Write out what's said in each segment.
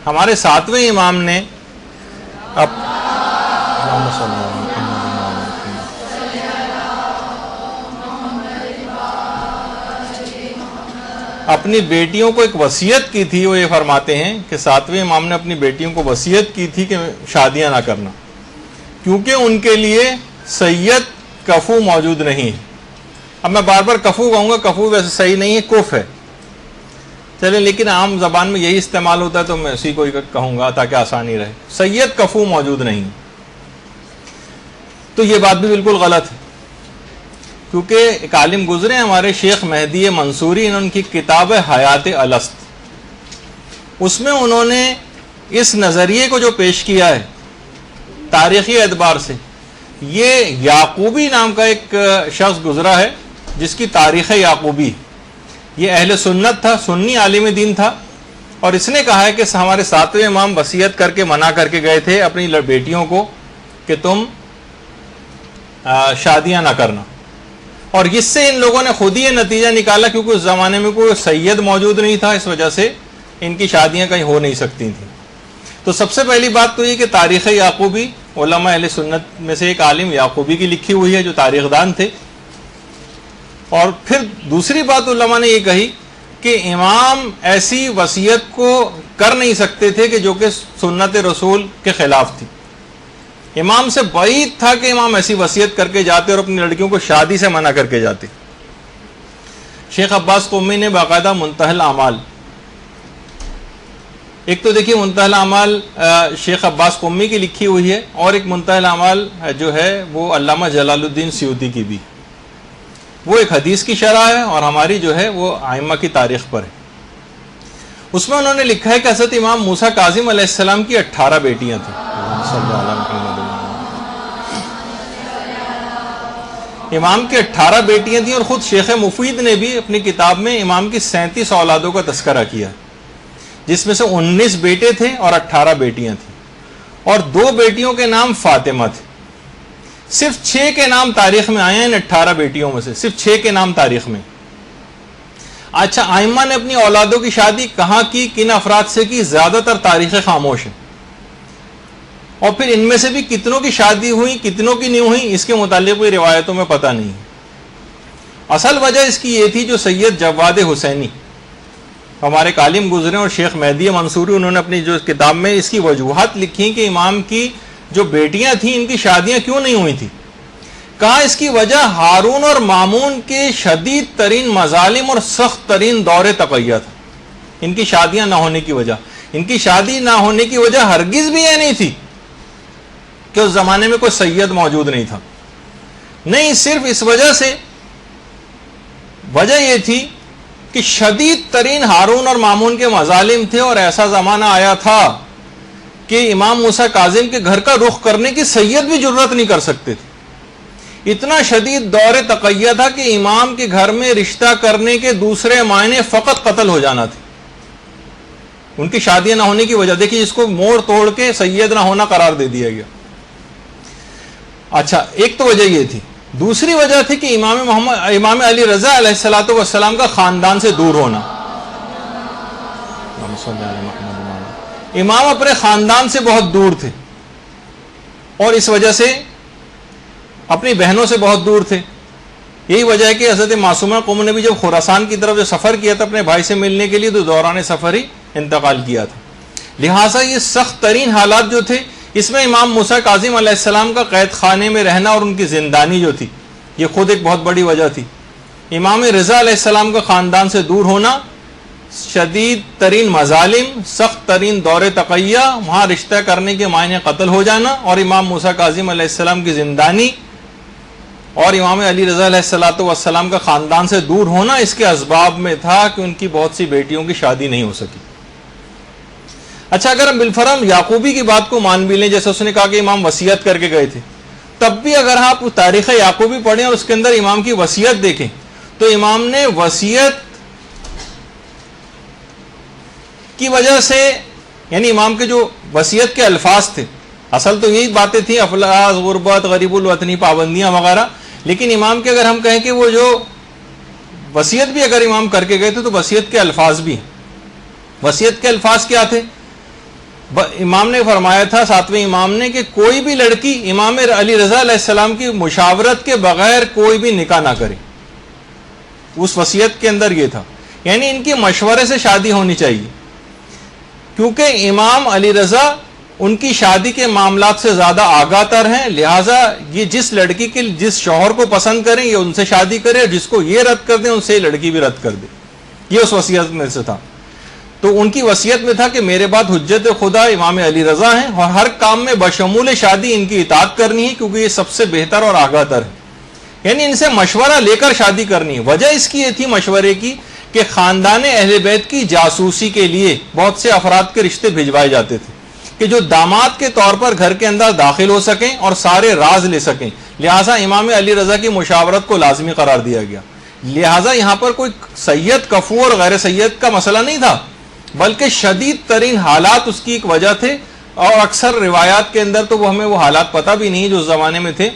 ہمارے ساتویں امام نے اپنی بیٹیوں کو ایک وصیت کی تھی. وہ یہ فرماتے ہیں کہ ساتویں امام نے اپنی بیٹیوں کو وصیت کی تھی کہ شادیاں نہ کرنا، کیونکہ ان کے لیے سید کفو موجود نہیں ہے. اب میں بار بار کفو کہوں گا، کفو ویسے صحیح نہیں ہے، کف ہے چلے، لیکن عام زبان میں یہی استعمال ہوتا ہے تو میں اسی کو کہوں گا تاکہ آسانی رہے. سید کفو موجود نہیں، تو یہ بات بھی بالکل غلط ہے، کیونکہ ایک عالم گزرے ہمارے شیخ مہدی منصوری، ان کی کتاب حیات الست، اس میں انہوں نے اس نظریے کو جو پیش کیا ہے تاریخی اعتبار سے، یہ یعقوبی نام کا ایک شخص گزرا ہے جس کی تاریخ یعقوبی، یہ اہل سنت تھا، سنی عالم دین تھا، اور اس نے کہا ہے کہ ہمارے ساتویں امام وصیت کر کے منع کر کے گئے تھے اپنی بیٹیوں کو کہ تم شادیاں نہ کرنا. اور اس سے ان لوگوں نے خود ہی یہ نتیجہ نکالا، کیونکہ اس زمانے میں کوئی سید موجود نہیں تھا، اس وجہ سے ان کی شادیاں کہیں ہو نہیں سکتی تھیں. تو سب سے پہلی بات تو یہ کہ تاریخ یعقوبی علماء اہل سنت میں سے ایک عالم یعقوبی کی لکھی ہوئی ہے جو تاریخ دان تھے. اور پھر دوسری بات علماء نے یہ کہی کہ امام ایسی وصیت کو کر نہیں سکتے تھے کہ جو کہ سنت رسول کے خلاف تھی. امام سے بعید تھا کہ امام ایسی وصیت کر کے جاتے اور اپنی لڑکیوں کو شادی سے منع کر کے جاتے. شیخ عباس قمی نے باقاعدہ منتہی الاعمال، ایک تو دیکھیے منتہی الاعمال شیخ عباس قمی کی لکھی ہوئی ہے، اور ایک منتہی الاعمال جو ہے وہ علامہ جلال الدین سیوطی کی بھی، وہ ایک حدیث کی شرح ہے اور ہماری جو ہے وہ ائمہ کی تاریخ پر ہے. اس میں انہوں نے لکھا ہے کہ حضرت امام موسیٰ کاظم علیہ السلام کی 18 بیٹیاں تھیں. امام کی 18 بیٹیاں تھیں، اور خود شیخ مفید نے بھی اپنی کتاب میں امام کی 37 اولادوں کا تذکرہ کیا، جس میں سے 19 بیٹے تھے اور 18 بیٹیاں تھیں، اور 2 بیٹیوں کے نام فاطمہ تھے. صرف 6 کے نام تاریخ میں آئے ہیں ان 18 بیٹیوں میں سے، صرف 6 کے نام تاریخ میں. اچھا، ائمہ نے اپنی اولادوں کی شادی کہاں کی، کن افراد سے کی، زیادہ تر تاریخ خاموش ہے، اور پھر ان میں سے بھی کتنوں کی شادی ہوئی کتنوں کی نہیں ہوئی اس کے متعلق کوئی روایتوں میں پتہ نہیں. اصل وجہ اس کی یہ تھی جو سید جواد حسینی ہمارے عالم گزرے اور شیخ مہدی منصوری، انہوں نے اپنی جو کتاب میں اس کی وجوہات لکھی کہ امام کی جو بیٹیاں تھیں ان کی شادیاں کیوں نہیں ہوئی تھیں. کہا اس کی وجہ ہارون اور مامون کے شدید ترین مظالم اور سخت ترین دور تقیہ تھا. ان کی شادیاں نہ ہونے کی وجہ، ان کی شادی نہ ہونے کی وجہ ہرگز بھی یہ نہیں تھی کہ اس زمانے میں کوئی سید موجود نہیں تھا، نہیں، صرف اس وجہ سے وجہ یہ تھی کہ شدید ترین ہارون اور مامون کے مظالم تھے، اور ایسا زمانہ آیا تھا کہ امام موسیٰ کاظم کے گھر کا رخ کرنے کی سید بھی جرت نہیں کر سکتے تھے. اتنا شدید دور تقیہ تھا کہ امام کے گھر میں رشتہ کرنے کے دوسرے معنی فقط قتل ہو جانا تھا. ان کی شادیاں نہ ہونے کی وجہ دیکھیے، اس کو موڑ توڑ کے سید نہ ہونا قرار دے دیا گیا. اچھا، ایک تو وجہ یہ تھی. دوسری وجہ تھی کہ امام علی رضا علیہ السلام کا خاندان سے دور ہونا. امام اپنے خاندان سے بہت دور تھے، اور اس وجہ سے اپنی بہنوں سے بہت دور تھے. یہی وجہ ہے کہ حضرت معصومہ قم نے بھی جب خراسان کی طرف جو سفر کیا تھا اپنے بھائی سے ملنے کے لیے تو دوران سفر ہی انتقال کیا تھا. لہٰذا یہ سخت ترین حالات جو تھے، اس میں امام موسیٰ کاظم علیہ السلام کا قید خانے میں رہنا اور ان کی زندانی جو تھی یہ خود ایک بہت بڑی وجہ تھی. امام رضا علیہ السلام کا خاندان سے دور ہونا، شدید ترین مظالم، سخت ترین دور تقیہ، وہاں رشتہ کرنے کے معنی قتل ہو جانا، اور امام موسیٰ کاظم علیہ السلام کی زندانی اور امام علی رضا علیہ السلام کا خاندان سے دور ہونا اس کے اسباب میں تھا کہ ان کی بہت سی بیٹیوں کی شادی نہیں ہو سکی. اچھا، اگر ہم بالفرض یعقوبی کی بات کو مان بھی لیں، جیسے اس نے کہا کہ امام وصیت کر کے گئے تھے، تب بھی اگر آپ تاریخ یعقوبی پڑھیں اور اس کے اندر امام کی وصیت دیکھیں تو امام نے وصیت کی وجہ سے، یعنی امام کے جو وصیت کے الفاظ تھے، اصل تو یہی باتیں تھیں، افلاس، غربت، غریب الوطنی، پابندیاں وغیرہ، لیکن امام کے اگر ہم کہیں کہ وہ جو وصیت بھی اگر امام کر کے گئے تھے تو وصیت کے الفاظ بھی ہیں. وصیت کے الفاظ کیا تھے امام نے فرمایا تھا، ساتویں امام نے، کہ کوئی بھی لڑکی امام علی رضا علیہ السلام کی مشاورت کے بغیر کوئی بھی نکاح نہ کرے. اس وصیت کے اندر یہ تھا، یعنی ان کی مشورے سے شادی ہونی چاہیے، کیونکہ امام علی رضا ان کی شادی کے معاملات سے زیادہ آگاہ تر ہیں، لہٰذا یہ جس لڑکی کے جس شوہر کو پسند کریں یہ ان سے شادی کرے، اور جس کو یہ رد کر دیں ان سے یہ لڑکی بھی رد کر دے. یہ اس وصیت میں سے تھا. تو ان کی وصیت میں تھا کہ میرے بعد حجت خدا امام علی رضا ہیں، اور ہر کام میں بشمول شادی ان کی اطاعت کرنی ہے، کیونکہ یہ سب سے بہتر اور آگاہ تر ہے. یعنی ان سے مشورہ لے کر شادی کرنی ہے. وجہ اس کی یہ تھی مشورے کی کہ خاندان اہل بیت کی جاسوسی کے لیے بہت سے افراد کے رشتے بھجوائے جاتے تھے کہ جو داماد کے طور پر گھر کے اندر داخل ہو سکیں اور سارے راز لے سکیں. لہٰذا امام علی رضا کی مشاورت کو لازمی قرار دیا گیا. لہٰذا یہاں پر کوئی سید کفو اور غیر سید کا مسئلہ نہیں تھا، بلکہ شدید ترین حالات اس کی ایک وجہ تھے، اور اکثر روایات کے اندر تو وہ ہمیں وہ حالات پتہ بھی نہیں جو اس زمانے میں تھے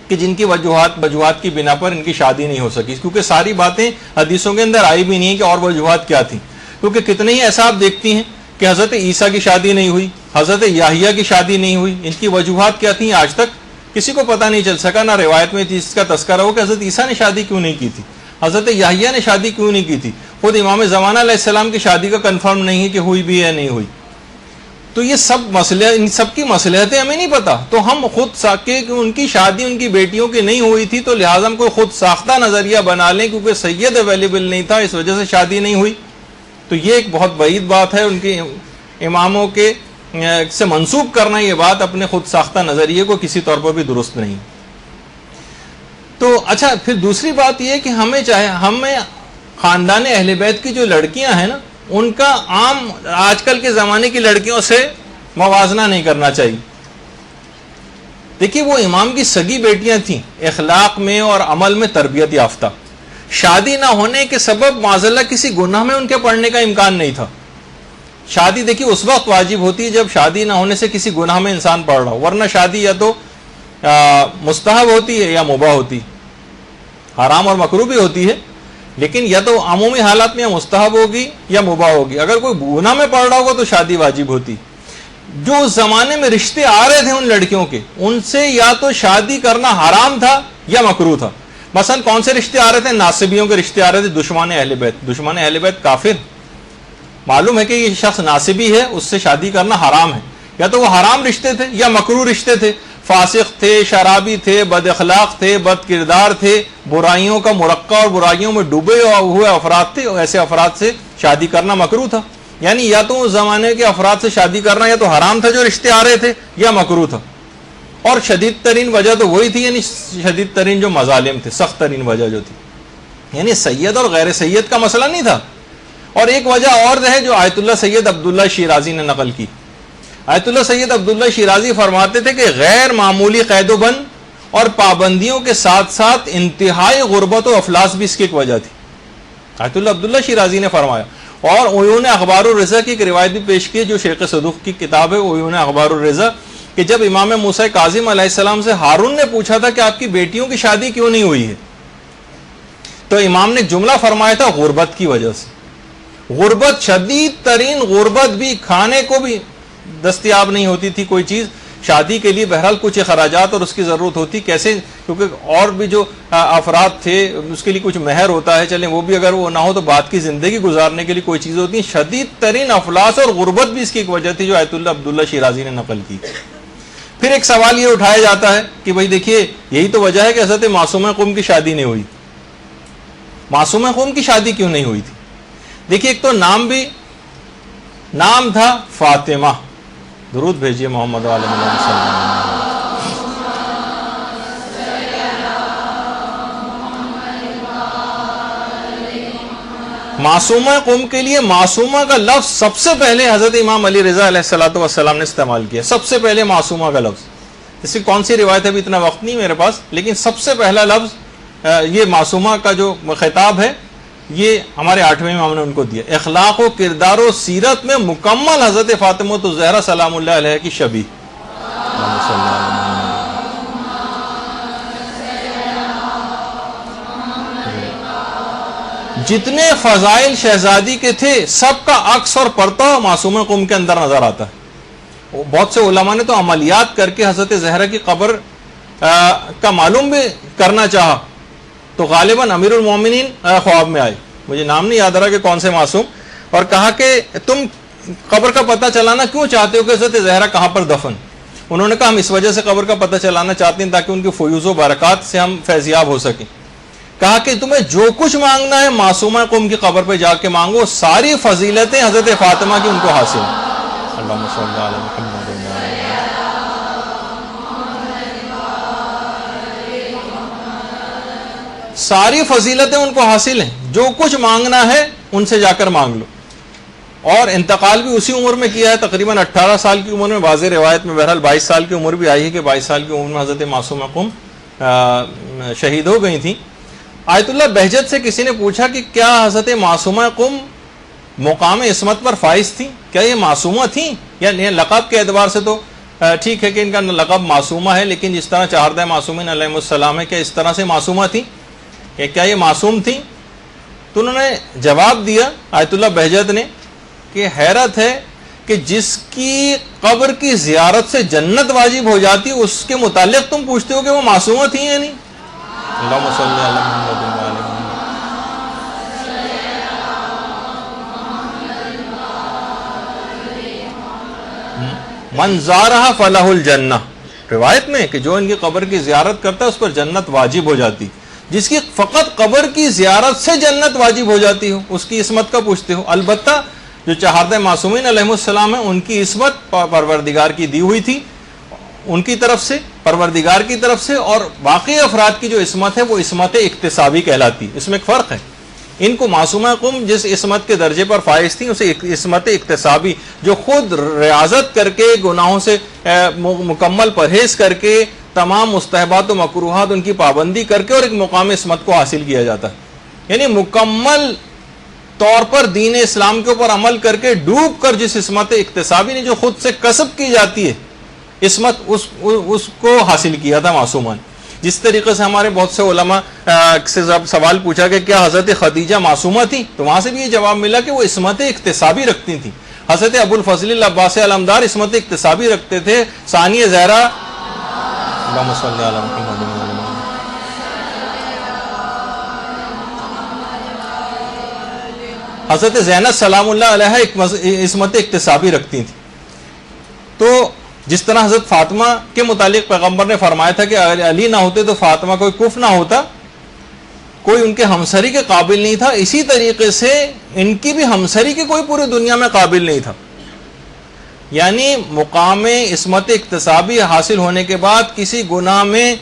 کہ جن کی وجوہات کی بنا پر ان کی شادی نہیں ہو سکی، کیونکہ ساری باتیں حدیثوں کے اندر آئی بھی نہیں کہ اور وجوہات کیا تھیں. کیونکہ کتنے ہی ایسا آپ دیکھتی ہیں کہ حضرت عیسیٰ کی شادی نہیں ہوئی، حضرت یحییٰ کی شادی نہیں ہوئی. ان کی وجوہات کیا تھیں آج تک کسی کو پتہ نہیں چل سکا. نہ روایت میں اس کا تذکرہ ہو کہ حضرت عیسیٰ نے شادی کیوں نہیں کی تھی، حضرت یحییٰ نے شادی کیوں نہیں کی تھی. خود امام زمانہ علیہ السلام کی شادی کا کنفرم نہیں ہے کہ ہوئی بھی ہے نہیں ہوئی. تو یہ سب مسئلے، ان سب کی مصلحتیں ہمیں نہیں پتہ. تو ہم خود کہ ان کی شادی ان کی بیٹیوں کی نہیں ہوئی تھی تو لہٰذا ہم کوئی خود ساختہ نظریہ بنا لیں کیونکہ سید اویلیبل نہیں تھا اس وجہ سے شادی نہیں ہوئی. تو یہ ایک بہت بعید بات ہے. ان کے اماموں کے سے منسوب کرنا یہ بات اپنے خود ساختہ نظریے کو کسی طور پر بھی درست نہیں. تو اچھا، پھر دوسری بات یہ کہ ہمیں خاندان اہل بیت کی جو لڑکیاں ہیں نا، ان کا عام آج کل کے زمانے کی لڑکیوں سے موازنہ نہیں کرنا چاہیے. دیکھیے وہ امام کی سگی بیٹیاں تھیں، اخلاق میں اور عمل میں تربیت یافتہ. شادی نہ ہونے کے سبب معاذاللہ کسی گناہ میں ان کے پڑنے کا امکان نہیں تھا. شادی دیکھیے اس وقت واجب ہوتی ہے جب شادی نہ ہونے سے کسی گناہ میں انسان پڑ رہا ہو، ورنہ شادی یا تو مستحب ہوتی ہے یا مباح ہوتی، حرام اور مکروہ بھی ہوتی ہے، لیکن یا تو عمومی حالات میں یا مستحب ہوگی یا مباح ہوگی. اگر کوئی گناہ میں پڑ رہا ہوگا تو شادی واجب ہوتی. جو اس زمانے میں رشتے آ رہے تھے ان لڑکیوں کے، ان سے یا تو شادی کرنا حرام تھا یا مکروہ تھا. مثلا کون سے رشتے آ رہے تھے؟ ناصبیوں کے رشتے آ رہے تھے، دشمن اہل بیت. دشمن اہل بیت کافر، معلوم ہے کہ یہ شخص ناصبی ہے، اس سے شادی کرنا حرام ہے. یا تو وہ حرام رشتے تھے یا مکروہ رشتے تھے. فاسق تھے، شرابی تھے، بد اخلاق تھے، بد کردار تھے، برائیوں کا مرقع اور برائیوں میں ڈوبے ہوئے افراد تھے. ایسے افراد سے شادی کرنا مکروہ تھا. یعنی یا تو اس زمانے کے افراد سے شادی کرنا یا تو حرام تھا جو رشتے آ رہے تھے، یا مکروہ تھا. اور شدید ترین وجہ تو وہی تھی، یعنی شدید ترین جو مظالم تھے، سخت ترین وجہ جو تھی، یعنی سید اور غیر سید کا مسئلہ نہیں تھا. اور ایک وجہ اور ہے جو آیت اللہ سید عبداللہ شیرازی نے نقل کی. آیت اللہ سید عبداللہ شیرازی فرماتے تھے کہ غیر معمولی قید و بند اور پابندیوں کے ساتھ ساتھ انتہائی غربت و افلاس بھی اس کی ایک وجہ تھی. آیت اللہ عبداللہ شیرازی نے فرمایا. اور عیون اخبار الرضا کی ایک روایت بھی پیش کی جو شیخ صدوق کی کتاب ہے عیون اخبار الرضا، کہ جب امام موسیٰ کاظم علیہ السلام سے ہارون نے پوچھا تھا کہ آپ کی بیٹیوں کی شادی کیوں نہیں ہوئی ہے، تو امام نے ایک جملہ فرمایا تھا، غربت کی وجہ سے. غربت، شدید ترین غربت، بھی کھانے کو بھی دستیاب نہیں ہوتی تھی کوئی چیز. شادی کے لیے بہرحال کچھ اخراجات اور اس کی ضرورت ہوتی، کیسے، کیونکہ اور بھی جو افراد تھے اس کے لیے کچھ مہر ہوتا ہے، چلیں وہ بھی اگر وہ نہ ہو تو بعد کی زندگی گزارنے کے لیے کوئی چیز ہوتی ہے. شدید ترین افلاس اور غربت بھی اس کی ایک وجہ تھی جو آیت اللہ عبداللہ شیرازی نے نقل کی. پھر ایک سوال یہ اٹھایا جاتا ہے کہ بھئی دیکھیے یہی تو وجہ ہے کہ حضرت معصومہ قم کی شادی نہیں ہوئی. معصومہ قم کی شادی کیوں نہیں ہوئی تھی؟ دیکھیے ایک تو نام تھا فاطمہ. درود بھیجیے محمد علیہ وسلم. معصومہ قم کے لیے معصومہ کا لفظ سب سے پہلے حضرت امام علی رضا علیہ الصلوۃ والسلام نے استعمال کیا. سب سے پہلے معصومہ کا لفظ، اس کی کون سی روایت ہے ابھی اتنا وقت نہیں میرے پاس، لیکن سب سے پہلا لفظ یہ معصومہ کا جو خطاب ہے یہ ہمارے 8ویں امام نے ان کو دیا. اخلاق و کردار و سیرت میں مکمل حضرت فاطمہ الزہرا سلام اللہ علیہ کی شبیہ. جتنے فضائل شہزادی کے تھے سب کا عکس اور پرتو معصومہ قم کے اندر نظر آتا ہے۔ بہت سے علماء نے تو عملیات کر کے حضرت زہرا کی قبر کا معلوم بھی کرنا چاہا، تو غالباً امیر المومنین خواب میں آئے، مجھے نام نہیں یاد رہا کہ کون سے معصوم، اور کہا کہ تم قبر کا پتہ چلانا کیوں چاہتے ہو کہ حضرت زہرا کہاں پر دفن؟ انہوں نے کہا ہم اس وجہ سے قبر کا پتہ چلانا چاہتے ہیں تاکہ ان کی فیوز و برکات سے ہم فیضیاب ہو سکیں۔ کہا کہ تمہیں جو کچھ مانگنا ہے معصومہ قم کی قبر پہ جا کے مانگو، ساری فضیلتیں حضرت فاطمہ کی ان کو حاصل ہیں۔ اللہم صلی علی محمد۔ ساری فضیلتیں ان کو حاصل ہیں، جو کچھ مانگنا ہے ان سے جا کر مانگ لو۔ اور انتقال بھی اسی عمر میں کیا ہے، تقریباً 18 سال کی عمر میں، بعض روایت میں بہرحال 22 سال کی عمر بھی آئی ہے کہ 22 سال کی عمر میں حضرت معصومہ قم شہید ہو گئی تھیں۔ آیت اللہ بہجت سے کسی نے پوچھا کہ کیا حضرت معصومہ قم مقام عصمت پر فائز تھیں؟ کیا یہ معصومہ تھیں؟ یا لقب کے اعتبار سے تو ٹھیک ہے کہ ان کا لقب معصومہ ہے، لیکن جس طرح چہاردہ معصومین علیہ السلام ہے، کیا اس طرح سے معصومہ تھیں؟ کیا یہ معصوم تھیں؟ تو انہوں نے جواب دیا آیت اللہ بہجت نے کہ حیرت ہے کہ جس کی قبر کی زیارت سے جنت واجب ہو جاتی اس کے متعلق تم پوچھتے ہو کہ وہ معصومہ تھیں یا نہیں۔ اللہم صلی علی محمد و علی محمد۔ من زارہ فلہ الجنہ، روایت میں کہ جو ان کی قبر کی زیارت کرتا ہے اس پر جنت واجب ہو جاتی۔ جس کی فقط قبر کی زیارت سے جنت واجب ہو جاتی ہو اس کی عصمت کا پوچھتے ہو۔ البتہ جو چہاردہ معصومین علیہ السلام ہیں ان کی عصمت پروردگار کی دی ہوئی تھی، ان کی طرف سے، پروردگار کی طرف سے، اور باقی افراد کی جو عصمت ہے وہ عصمت اکتسابی کہلاتی۔ اس میں ایک فرق ہے، ان کو معصومہ قم جس عصمت کے درجے پر فائز تھیں اسے عصمت اکتسابی، جو خود ریاضت کر کے گناہوں سے مکمل پرہیز کر کے تمام مستحبات و مکروہات ان کی پابندی کر کے اور ایک مقام عصمت کو حاصل کیا جاتا ہے۔ یعنی مکمل طور پر دین اسلام کے اوپر عمل کر کے ڈوب کر جس عصمت اکتسابی نے جو خود سے کسب کی جاتی ہے عصمت، اس کو حاصل کیا تھا معصومان۔ جس طریقے سے ہمارے بہت سے علماء سے سوال پوچھا کہ کیا حضرت خدیجہ معصومہ تھی، تو وہاں سے بھی یہ جواب ملا کہ وہ عصمت اکتسابی رکھتی تھیں۔ حضرت ابو الفضل العباسی علمدار عصمت اکتسابی رکھتے تھے۔ ثانیہ زہرا، اللہم صلی علی محمد و علی محمد۔ حضرت زینب سلام اللہ علیہ ایک عصمت اکتسابی رکھتی تھیں۔ تو جس طرح حضرت فاطمہ کے متعلق پیغمبر نے فرمایا تھا کہ اگر علی نہ ہوتے تو فاطمہ کوئی کف نہ ہوتا، کوئی ان کے ہمسری کے قابل نہیں تھا، اسی طریقے سے ان کی بھی ہمسری کے کوئی پوری دنیا میں قابل نہیں تھا۔ یعنی مقام عصمت اکتسابی حاصل ہونے کے بعد کسی گناہ میں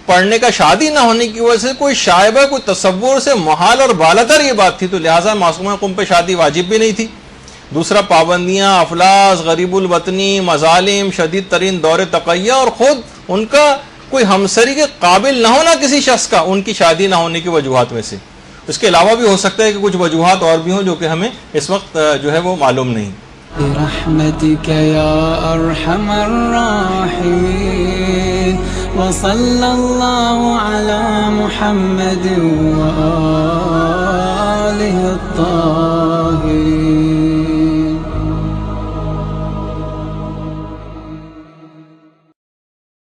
پڑھنے کا شادی نہ ہونے کی وجہ سے کوئی شائبہ، کوئی تصور سے محال اور بالاتر یہ بات تھی، تو لہٰذا معصومہ قم پہ شادی واجب بھی نہیں تھی۔ دوسرا پابندیاں، افلاس، غریب الوطنی، مظالم، شدید ترین دور تقیہ، اور خود ان کا کوئی ہمسری کے قابل نہ ہونا کسی شخص کا ان کی شادی نہ ہونے کی وجوہات میں سے۔ اس کے علاوہ بھی ہو سکتا ہے کہ کچھ وجوہات اور بھی ہوں جو کہ ہمیں اس وقت جو ہے وہ معلوم نہیں۔ برحمتك يا أرحم الراحمين وصلى الله على محمد وآله الطاهرين